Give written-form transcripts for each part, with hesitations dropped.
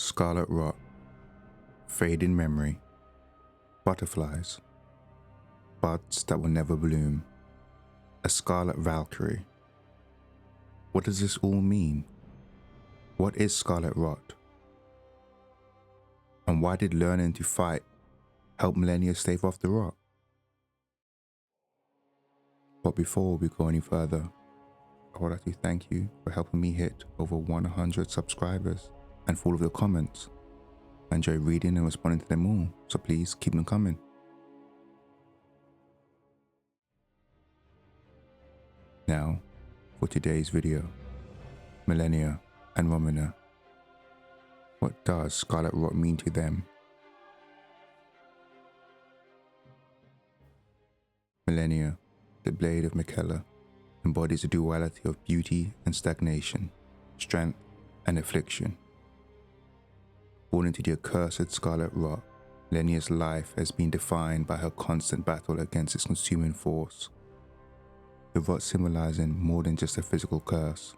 Scarlet rot, fading memory, butterflies, buds that will never bloom, a scarlet Valkyrie. What does this all mean? What is scarlet rot? And why did learning to fight help Millennia stave off the rot? But before we go any further, I would like to thank you for helping me hit over 100 subscribers and for all of the comments. I enjoy reading and responding to them all, so please keep them coming. Now, for today's video, Millennia and Romina. What does scarlet rot mean to them? Millennia, the blade of Miquella, embodies the duality of beauty and stagnation, strength and affliction. Born into the accursed scarlet rot, Millennia's life has been defined by her constant battle against its consuming force. The rot symbolizing more than just a physical curse.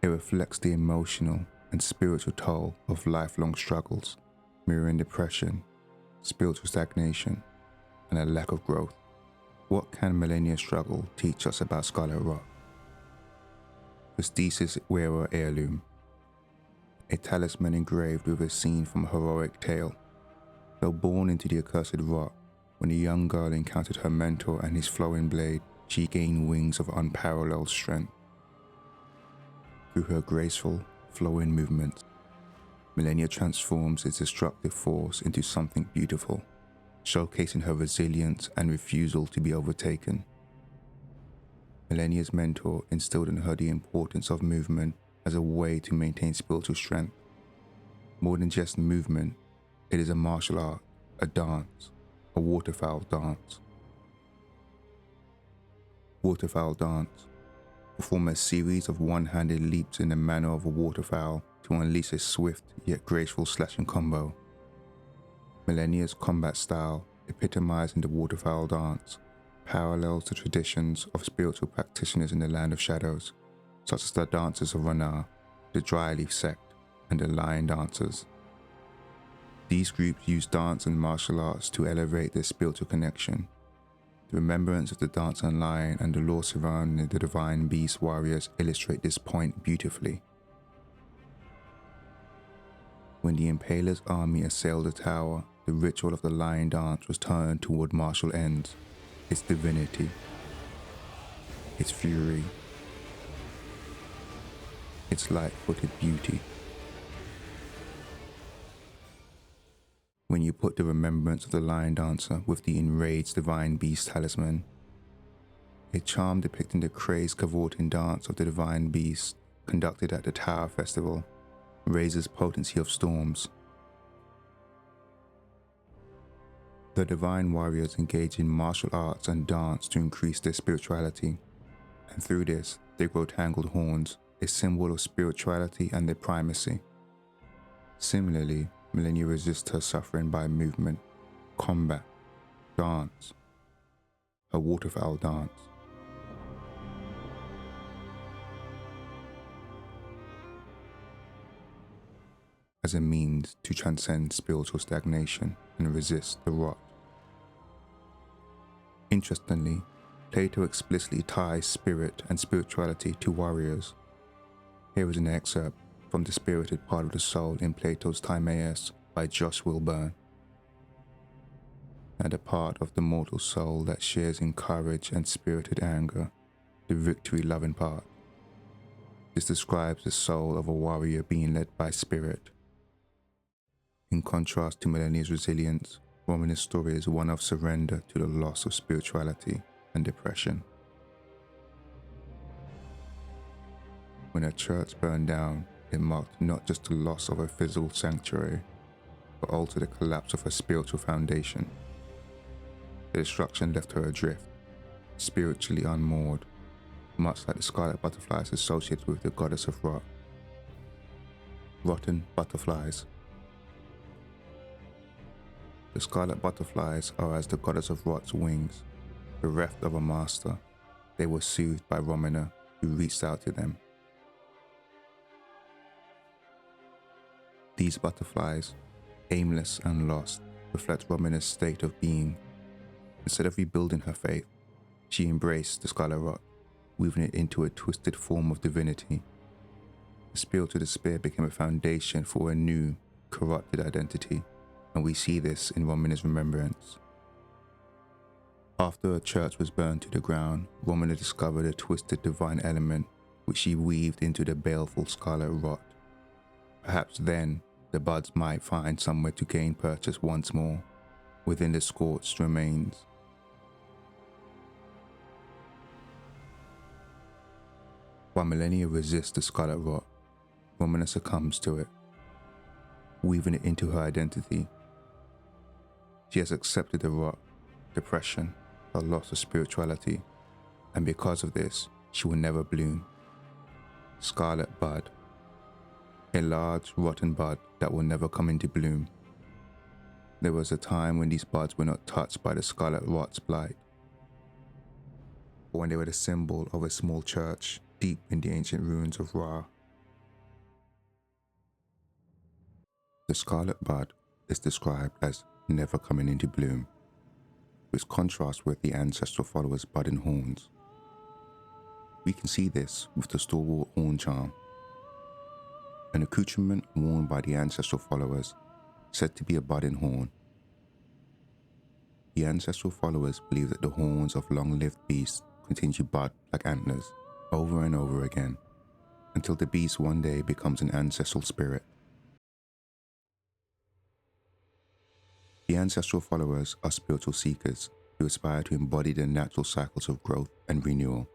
It reflects the emotional and spiritual toll of lifelong struggles, mirroring depression, spiritual stagnation, and a lack of growth. What can Millennia's struggle teach us about scarlet rot? Prosthesis wearer heirloom, a talisman engraved with a scene from a heroic tale. Though born into the accursed rot, when the young girl encountered her mentor and his flowing blade, she gained wings of unparalleled strength. Through her graceful, flowing movements, Millennia transforms its destructive force into something beautiful, showcasing her resilience and refusal to be overtaken. Millennia's mentor instilled in her the importance of movement as a way to maintain spiritual strength. More than just movement, it is a martial art, a dance, a waterfowl dance. Waterfowl dance. Perform a series of one-handed leaps in the manner of a waterfowl to unleash a swift yet graceful slashing combo. Millennia's combat style, epitomizing the waterfowl dance, parallels the traditions of spiritual practitioners in the Land of Shadows, such as the Dancers of Ranar, the Dryleaf sect, and the Lion Dancers. These groups use dance and martial arts to elevate their spiritual connection. The remembrance of the Dancing Lion and the lore surrounding the Divine Beast warriors illustrate this point beautifully. When the Impaler's army assailed the tower, the ritual of the Lion Dance was turned toward martial ends, its divinity, its fury, its light-footed beauty. When you put the remembrance of the Lion Dancer with the enraged Divine Beast talisman, a charm depicting the crazed cavorting dance of the Divine Beast conducted at the Tower Festival raises potency of storms. The Divine Warriors engage in martial arts and dance to increase their spirituality, and through this they grow tangled horns, a symbol of spirituality and their primacy. Similarly, Millennia resists her suffering by movement, combat, dance, a waterfowl dance. As a means to transcend spiritual stagnation and resist the rot. Interestingly, Plato explicitly ties spirit and spirituality to warriors. Here is an excerpt from The Spirited Part of the Soul in Plato's Timaeus by Josh Wilburn. And a part of the mortal soul that shares in courage and spirited anger, the victory-loving part. This describes the soul of a warrior being led by spirit. In contrast to Millennia's resilience, Romina's story is one of surrender to the loss of spirituality and depression. When her church burned down, it marked not just the loss of her physical sanctuary, but also the collapse of her spiritual foundation. The destruction left her adrift, spiritually unmoored, much like the scarlet butterflies associated with the goddess of rot. Rotten butterflies. The scarlet butterflies are as the goddess of rot's wings. Bereft of a master, they were soothed by Romina, who reached out to them. These butterflies, aimless and lost, reflect Romina's state of being. Instead of rebuilding her faith, she embraced the Scarlet Rot, weaving it into a twisted form of divinity. The spirit of the spear became a foundation for a new, corrupted identity, and we see this in Romina's remembrance. After her church was burned to the ground, Romina discovered a twisted divine element which she weaved into the baleful Scarlet Rot. Perhaps then, the buds might find somewhere to gain purchase once more, within the scorched remains. While millennia resists the Scarlet Rot, Romina succumbs to it, weaving it into her identity. She has accepted the rot, depression, her loss of spirituality, and because of this, she will never bloom. Scarlet Bud, a large, rotten bud that will never come into bloom. There was a time when these buds were not touched by the Scarlet Rot's blight, or when they were the symbol of a small church deep in the ancient ruins of Ra. The Scarlet Bud is described as never coming into bloom, which contrasts with the ancestral followers' budding horns. We can see this with the stalwart horn charm, an accoutrement worn by the ancestral followers said to be a budding horn. The ancestral followers believe that the horns of long-lived beasts continue to bud like antlers over and over again, until the beast one day becomes an ancestral spirit. The ancestral followers are spiritual seekers who aspire to embody the natural cycles of growth and renewal.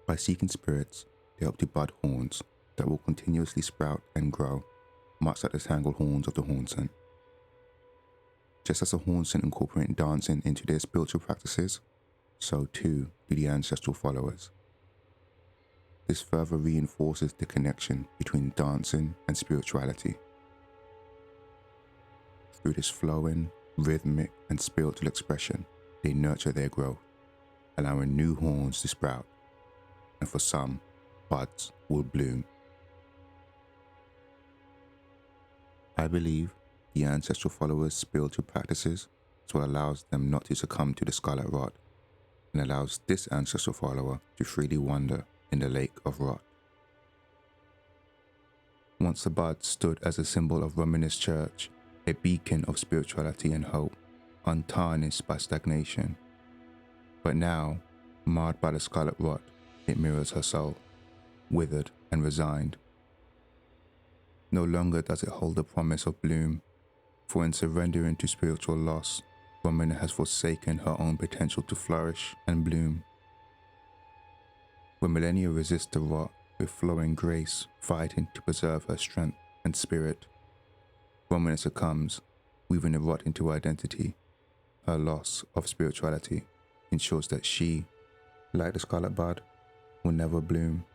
By seeking spirits, they hope to bud horns that will continuously sprout and grow, much like the tangled horns of the hornscent. Just as the hornscent incorporate dancing into their spiritual practices, so too do the ancestral followers. This further reinforces the connection between dancing and spirituality. Through this flowing, rhythmic, and spiritual expression, they nurture their growth, allowing new horns to sprout, and for some, buds will bloom. I believe the ancestral followers' spiritual practices is what allows them not to succumb to the Scarlet Rot, and allows this ancestral follower to freely wander in the lake of rot. Once the bud stood as a symbol of Romina's church, a beacon of spirituality and hope, untarnished by stagnation. But now, marred by the Scarlet Rot, it mirrors her soul, withered and resigned. No longer does it hold the promise of bloom, for in surrendering to spiritual loss, Romina has forsaken her own potential to flourish and bloom. When millennia resists the rot with flowing grace, fighting to preserve her strength and spirit, Romina succumbs, weaving the rot into her identity. Her loss of spirituality ensures that she, like the Scarlet Bud, will never bloom.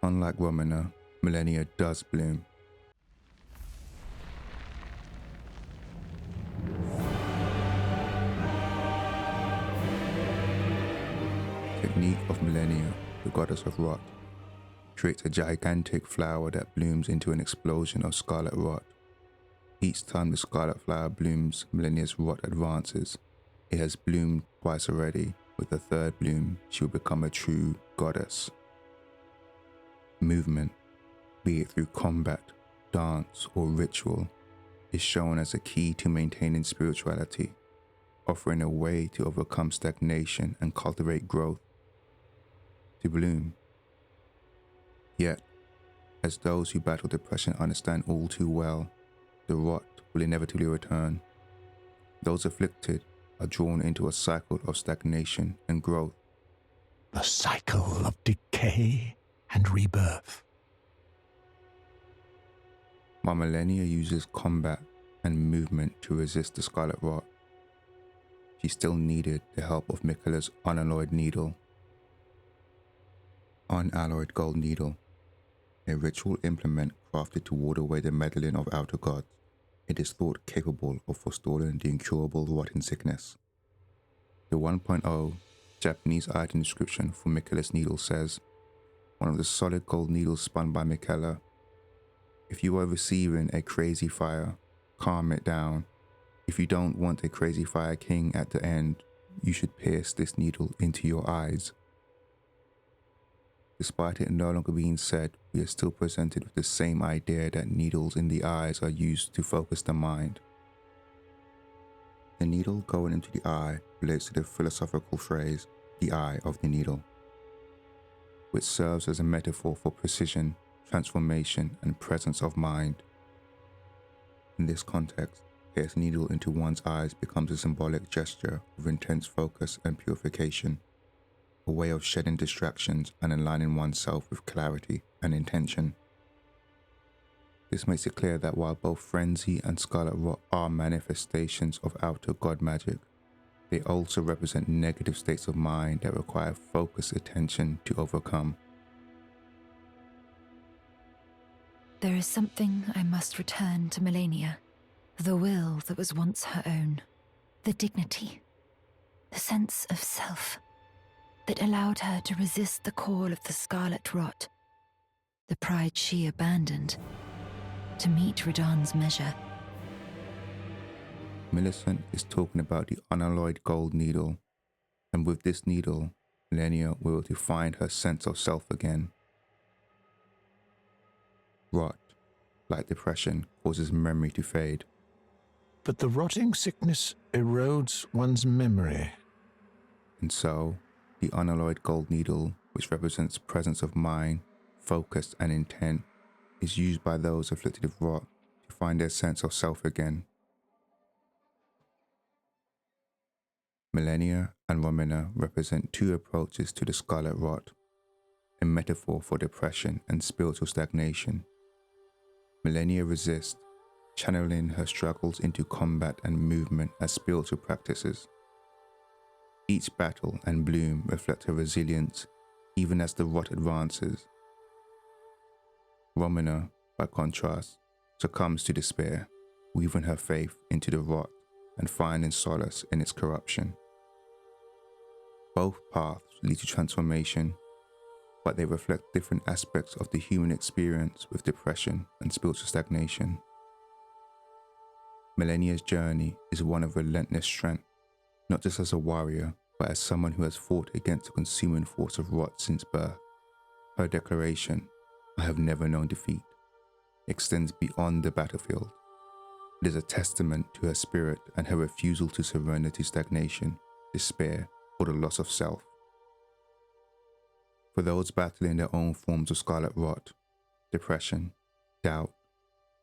Unlike Romina, millennia does bloom. Technique of millennia, the goddess of rot, creates a gigantic flower that blooms into an explosion of scarlet rot. Each time the scarlet flower blooms, millennia's rot advances. It has bloomed twice already. With the third bloom, she will become a true goddess. Movement, be it through combat, dance, or ritual, is shown as a key to maintaining spirituality, offering a way to overcome stagnation and cultivate growth, to bloom. Yet, as those who battle depression understand all too well, the rot will inevitably return. Those afflicted are drawn into a cycle of stagnation and growth. The cycle of decay and rebirth. While millennia uses combat and movement to resist the scarlet rot, she still needed the help of Miquella's unalloyed needle. Unalloyed gold needle, a ritual implement crafted to ward away the meddling of outer gods. It is thought capable of forestalling the incurable rotting sickness. The 1.0 Japanese item description for Miquella's needle says, one of the solid gold needles spun by Michaela. If you are receiving a crazy fire, calm it down. If you don't want a crazy fire king at the end, you should pierce this needle into your eyes. Despite it no longer being said, we are still presented with the same idea that needles in the eyes are used to focus the mind. The needle going into the eye relates to the philosophical phrase, the eye of the needle, which serves as a metaphor for precision, transformation, and presence of mind. In this context, piercing a needle into one's eyes becomes a symbolic gesture of intense focus and purification, a way of shedding distractions and aligning oneself with clarity and intention. This makes it clear that while both Frenzy and Scarlet Rot are manifestations of outer god magic, they also represent negative states of mind that require focused attention to overcome. There is something I must return to Melania. The will that was once her own. The dignity. The sense of self that allowed her to resist the call of the Scarlet Rot. The pride she abandoned to meet Radahn's measure. Millicent is talking about the unalloyed gold needle, and with this needle, Melania will to find her sense of self again. Rot, like depression, causes memory to fade. But the rotting sickness erodes one's memory. And so, the unalloyed gold needle, which represents presence of mind, focus and intent, is used by those afflicted with rot to find their sense of self again. Melania and Romina represent two approaches to the Scarlet Rot, a metaphor for depression and spiritual stagnation. Melania resists, channeling her struggles into combat and movement as spiritual practices. Each battle and bloom reflect her resilience, even as the rot advances. Romina, by contrast, succumbs to despair, weaving her faith into the rot and finding solace in its corruption. Both paths lead to transformation, but they reflect different aspects of the human experience with depression and spiritual stagnation. Melania's journey is one of relentless strength, not just as a warrior, but as someone who has fought against the consuming force of rot since birth. Her declaration, "I have never known defeat," extends beyond the battlefield. It is a testament to her spirit and her refusal to surrender to stagnation, despair, or the loss of self. For those battling their own forms of scarlet rot, depression, doubt,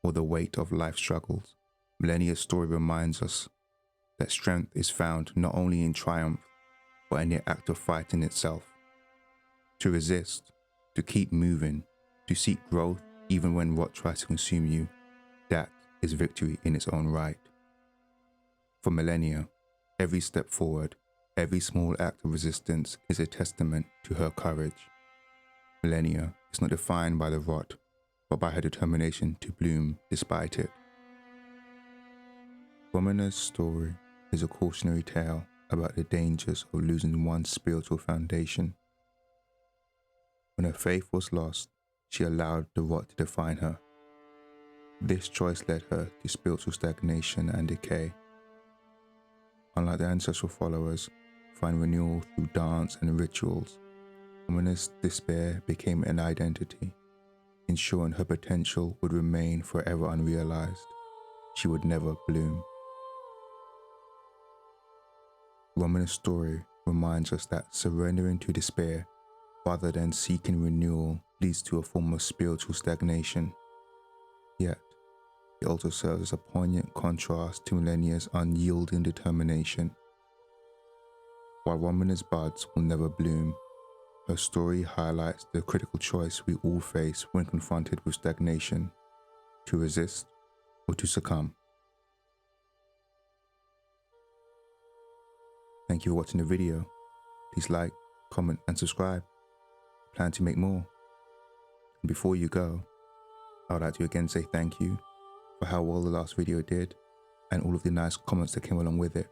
or the weight of life struggles, Melania's story reminds us that strength is found not only in triumph, but in the act of fighting itself. To resist, to keep moving, to seek growth even when rot tries to consume you, that is victory in its own right. For Melania, every step forward, every small act of resistance is a testament to her courage. Melania is not defined by the rot, but by her determination to bloom despite it. Romina's story is a cautionary tale about the dangers of losing one's spiritual foundation. When her faith was lost, she allowed the rot to define her. This choice led her to spiritual stagnation and decay. Unlike the ancestral followers, who find renewal through dance and rituals, Romina's despair became an identity, ensuring her potential would remain forever unrealized. She would never bloom. Romina's story reminds us that surrendering to despair rather than seeking renewal leads to a form of spiritual stagnation. Yet, it also serves as a poignant contrast to Melania's unyielding determination. While Romina's buds will never bloom, her story highlights the critical choice we all face when confronted with stagnation: to resist or to succumb. Thank you for watching the video. Please like, comment and subscribe. I plan to make more. And before you go, I would like to again say thank you for how well the last video did and all of the nice comments that came along with it.